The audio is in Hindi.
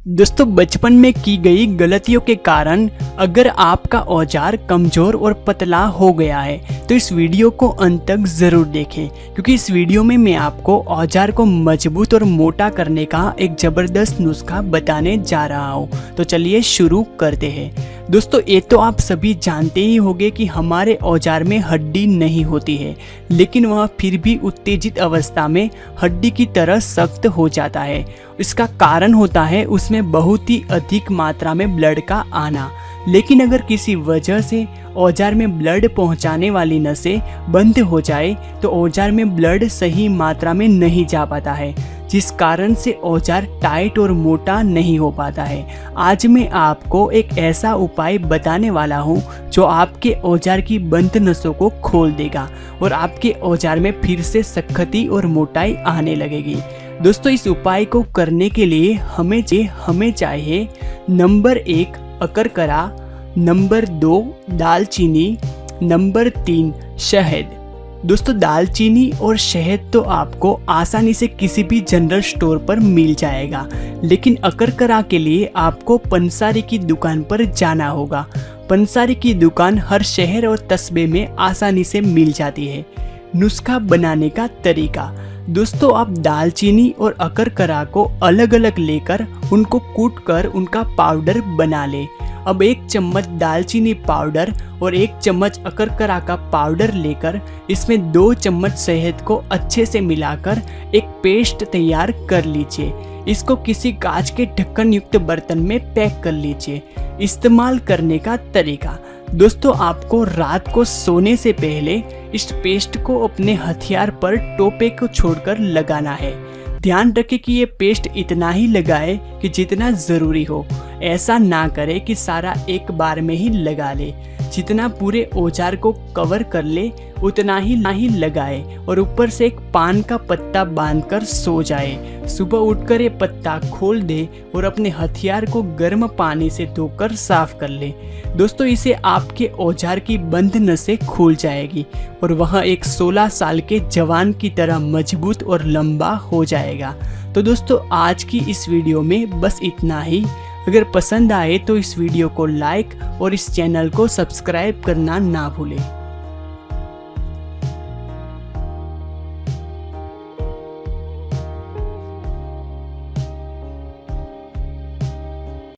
दोस्तों, बचपन में की गई गलतियों के कारण अगर आपका औजार कमज़ोर और पतला हो गया है तो इस वीडियो को अंत तक ज़रूर देखें, क्योंकि इस वीडियो में मैं आपको औजार को मजबूत और मोटा करने का एक ज़बरदस्त नुस्खा बताने जा रहा हूँ। तो चलिए शुरू करते हैं। दोस्तों, ये तो आप सभी जानते ही होंगे कि हमारे औजार में हड्डी नहीं होती है, लेकिन वह फिर भी उत्तेजित अवस्था में हड्डी की तरह सख्त हो जाता है। इसका कारण होता है उसमें बहुत ही अधिक मात्रा में ब्लड का आना। लेकिन अगर किसी वजह से औजार में ब्लड पहुंचाने वाली नसें बंद हो जाए तो औजार में ब्लड सही मात्रा में नहीं जा पाता है, जिस कारण से औजार टाइट और मोटा नहीं हो पाता है। आज मैं आपको एक ऐसा उपाय बताने वाला हूं जो आपके औजार की बंद नसों को खोल देगा और आपके औजार में फिर से सख्ती और मोटाई आने लगेगी। दोस्तों, इस उपाय को करने के लिए हमें चाहिए नंबर 1 अकरकरा, नंबर 2 दालचीनी, नंबर 3 शहद। दोस्तों, दालचीनी और शहद तो आपको आसानी से किसी भी जनरल स्टोर पर मिल जाएगा, लेकिन अकरकरा के लिए आपको पंसारी की दुकान पर जाना होगा। पंसारी की दुकान हर शहर और कस्बे में आसानी से मिल जाती है। नुस्खा बनाने का तरीका। दोस्तों, आप दालचीनी और अकरकरा को अलग अलग लेकर उनको कूट कर उनका पाउडर बना लें। अब 1 चम्मच दालचीनी पाउडर और 1 चम्मच अकरकरा का पाउडर लेकर इसमें 2 चम्मच शहद को अच्छे से मिलाकर एक पेस्ट तैयार कर लीजिए। इसको किसी कांच के ढक्कन युक्त बर्तन में पैक कर लीजिए। इस्तेमाल करने का तरीका। दोस्तों, आपको रात को सोने से पहले इस पेस्ट को अपने हथियार पर टोपे को छोड़कर लगाना है। ध्यान रखें कि ये पेस्ट इतना ही लगाए कि जितना ज़रूरी हो। ऐसा ना करें कि सारा एक बार में ही लगा ले। जितना पूरे औजार को कवर कर ले उतना ही लगाए और ऊपर से एक पान का पत्ता बांधकर सो जाए। सुबह उठकर ये पत्ता खोल दे और अपने हथियार को गर्म पानी से धोकर साफ कर ले। दोस्तों, इसे आपके औजार की बंद नसें खुल जाएगी और वह एक 16 साल के जवान की तरह मजबूत और लंबा हो जाएगा। तो दोस्तों, आज की इस वीडियो में बस इतना ही। अगर पसंद आए तो इस वीडियो को लाइक और इस चैनल को सब्सक्राइब करना ना भूलें।